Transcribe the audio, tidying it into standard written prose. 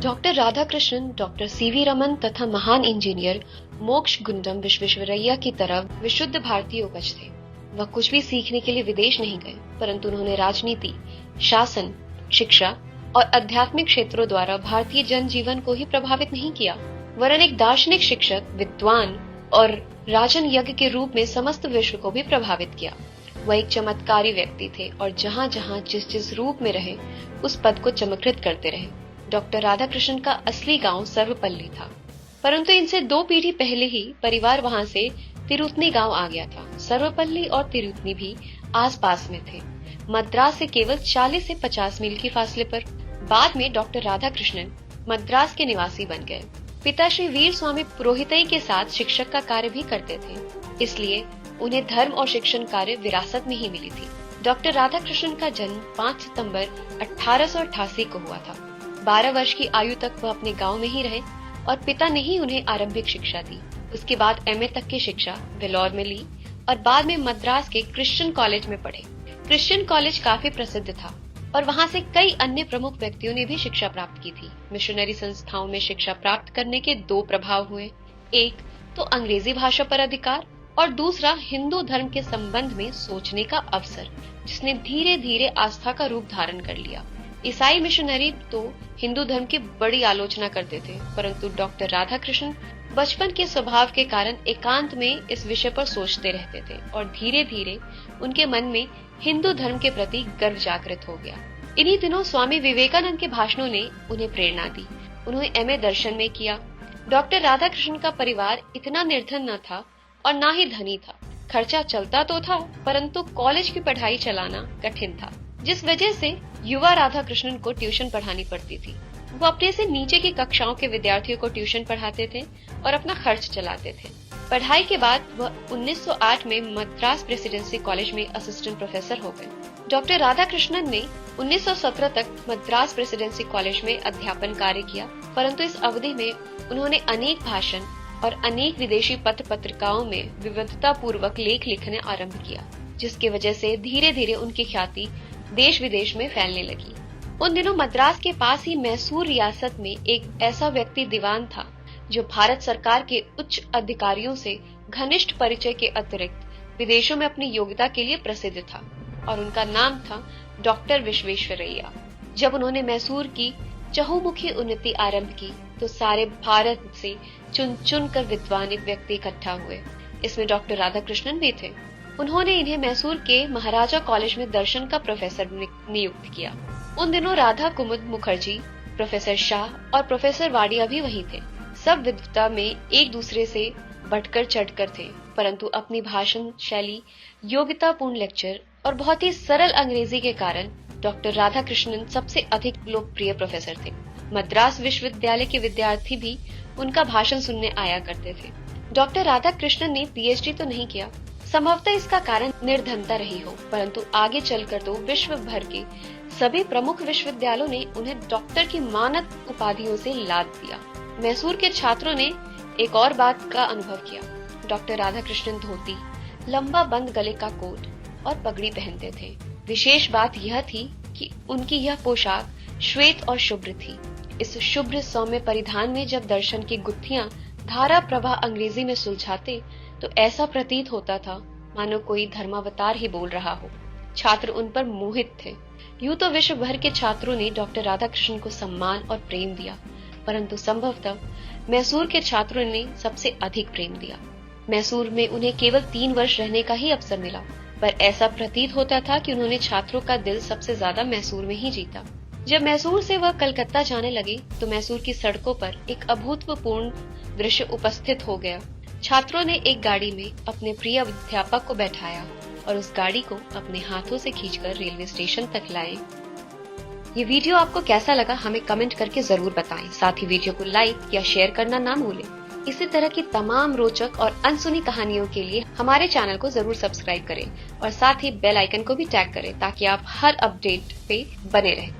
Doctor Radhakrishnan doctor CV Raman तथा महान engineer Mokshagundam Visvesvaraya की तरह विशुद्ध भारतीय उपज थे। वह कुछ भी सीखने के लिए विदेश नहीं गए, परंतु उन्होंने राजनीति, शासन, शिक्षा और आध्यात्मिक क्षेत्रों द्वारा भारतीय जनजीवन को ही प्रभावित नहीं किया, वरन एक दार्शनिक शिक्षक, विद्वान और राजन यज्ञ के रूप में समस्त विश्व को भी प्रभावित किया। वह एक चमत्कारी व्यक्ति थे और जहाँ जहाँ जिस जिस रूप में रहे उस पद को चमत्कृत करते रहे। डॉक्टर राधाकृष्णन का असली गांव सर्वपल्ली था, परंतु इनसे 2 पीढ़ी पहले ही परिवार वहां से तिरुतनी गांव आ गया था। सर्वपल्ली और तिरुतनी भी आसपास में थे, मद्रास से केवल 40 से 50 मील की फासले पर। बाद में डॉक्टर राधाकृष्णन मद्रास के निवासी बन गए। पिता श्री वीर स्वामी पुरोहितई के साथ शिक्षक का कार्य भी करते थे, इसलिए उन्हें धर्म और शिक्षण कार्य विरासत में ही मिली थी। डॉक्टर राधाकृष्णन का जन्म 5 सितंबर 1888 को हुआ था। 12 वर्ष की आयु तक वह अपने गांव में ही रहे और पिता ने ही उन्हें आरंभिक शिक्षा दी। उसके बाद एमए तक की शिक्षा वेलोर में ली और बाद में मद्रास के क्रिश्चियन कॉलेज में पढ़े। क्रिश्चियन कॉलेज काफी प्रसिद्ध था और वहां से कई अन्य प्रमुख व्यक्तियों ने भी शिक्षा प्राप्त की थी। मिशनरी संस्थाओं में शिक्षा प्राप्त करने के 2 प्रभाव हुए, एक तो अंग्रेजी भाषा पर अधिकार और दूसरा हिंदू धर्म के संबंध में सोचने का अवसर, जिसने धीरे धीरे आस्था का रूप धारण कर लिया। ईसाई मिशनरी तो हिंदू धर्म की बड़ी आलोचना करते थे, परंतु डॉक्टर राधाकृष्णन बचपन के स्वभाव के कारण एकांत में इस विषय पर सोचते रहते थे और धीरे धीरे उनके मन में हिंदू धर्म के प्रति गर्व जागृत हो गया। इन्हीं दिनों स्वामी विवेकानंद के भाषणों ने उन्हें प्रेरणा दी। उन्होंने एमए दर्शन में किया। डॉक्टर राधाकृष्णन का परिवार इतना निर्धन न था और न ही धनी था। खर्चा चलता तो था, परंतु कॉलेज की पढ़ाई चलाना कठिन था, जिस वजह से युवा राधाकृष्णन को ट्यूशन पढ़ानी पड़ती थी। वो अपने से नीचे की कक्षाओं के विद्यार्थियों को ट्यूशन पढ़ाते थे और अपना खर्च चलाते थे। पढ़ाई के बाद वह 1908 में मद्रास प्रेसिडेंसी कॉलेज में असिस्टेंट प्रोफेसर हो गए। डॉक्टर राधाकृष्णन ने 1917 तक मद्रास प्रेसिडेंसी कॉलेज में अध्यापन कार्य किया, परंतु इस अवधि में उन्होंने अनेक भाषण और अनेक विदेशी पत्र पत्रिकाओं में विविधता पूर्वक लेख लिखने आरंभ किया, जिसकी वजह से धीरे धीरे उनकी ख्याति देश विदेश में फैलने लगी। उन दिनों मद्रास के पास ही मैसूर रियासत में एक ऐसा व्यक्ति दीवान था जो भारत सरकार के उच्च अधिकारियों से घनिष्ठ परिचय के अतिरिक्त विदेशों में अपनी योग्यता के लिए प्रसिद्ध था और उनका नाम था डॉक्टर विश्वेश्वरैया। जब उन्होंने मैसूर की चहुमुखी उन्नति आरंभ की तो सारे भारत से चुन चुन कर विद्वान व्यक्ति इकट्ठा हुए। इसमें डॉक्टर राधाकृष्णन भी थे। उन्होंने इन्हें मैसूर के महाराजा कॉलेज में दर्शन का प्रोफेसर नियुक्त किया। उन दिनों राधा कुमुद मुखर्जी, प्रोफेसर शाह और प्रोफेसर वाडिया भी वहीं थे। सब विद्वता में एक दूसरे से बढ़कर चढ़कर थे, परंतु अपनी भाषण शैली, योग्यतापूर्ण लेक्चर और बहुत ही सरल अंग्रेजी के कारण डॉक्टर राधाकृष्णन सबसे अधिक लोकप्रिय प्रोफेसर थे। मद्रास विश्वविद्यालय के विद्यार्थी भी उनका भाषण सुनने आया करते थे। डॉक्टर राधाकृष्णन ने पीएचडी तो नहीं किया, संभवतः इसका कारण निर्धनता रही हो, परंतु आगे चलकर तो विश्व भर के सभी प्रमुख विश्वविद्यालयों ने उन्हें डॉक्टर की मानद उपाधियों से लाद दिया। मैसूर के छात्रों ने एक और बात का अनुभव किया। डॉक्टर राधाकृष्णन धोती, लंबा बंद गले का कोट और पगड़ी पहनते थे। विशेष बात यह थी कि उनकी यह पोशाक श्वेत और शुभ्र थी। इस शुभ्र सौम्य परिधान में जब दर्शन की गुत्थियां धारा प्रवाह अंग्रेजी में सुलझाते तो ऐसा प्रतीत होता था मानो कोई धर्मावतार ही बोल रहा हो। छात्र उन पर मोहित थे। यूं तो विश्व भर के छात्रों ने डॉक्टर राधाकृष्णन को सम्मान और प्रेम दिया, परंतु संभवतः मैसूर के छात्रों ने सबसे अधिक प्रेम दिया। मैसूर में उन्हें केवल 3 वर्ष रहने का ही अवसर मिला, पर ऐसा प्रतीत होता था कि उन्होंने छात्रों का दिल सबसे ज्यादा मैसूर में ही जीता। जब मैसूर से वह कलकत्ता जाने लगे तो मैसूर की सड़कों पर एक अभूतपूर्व दृश्य उपस्थित हो गया। छात्रों ने एक गाड़ी में अपने प्रिय अध्यापक को बैठाया और उस गाड़ी को अपने हाथों से खींचकर रेलवे स्टेशन तक लाए। ये वीडियो आपको कैसा लगा हमें कमेंट करके जरूर बताएं। साथ ही वीडियो को लाइक या शेयर करना ना भूलें। इसी तरह की तमाम रोचक और अनसुनी कहानियों के लिए हमारे चैनल को जरूर सब्सक्राइब करें और साथ ही बेल आइकन को भी टैग करें ताकि आप हर अपडेट पे बने रहें।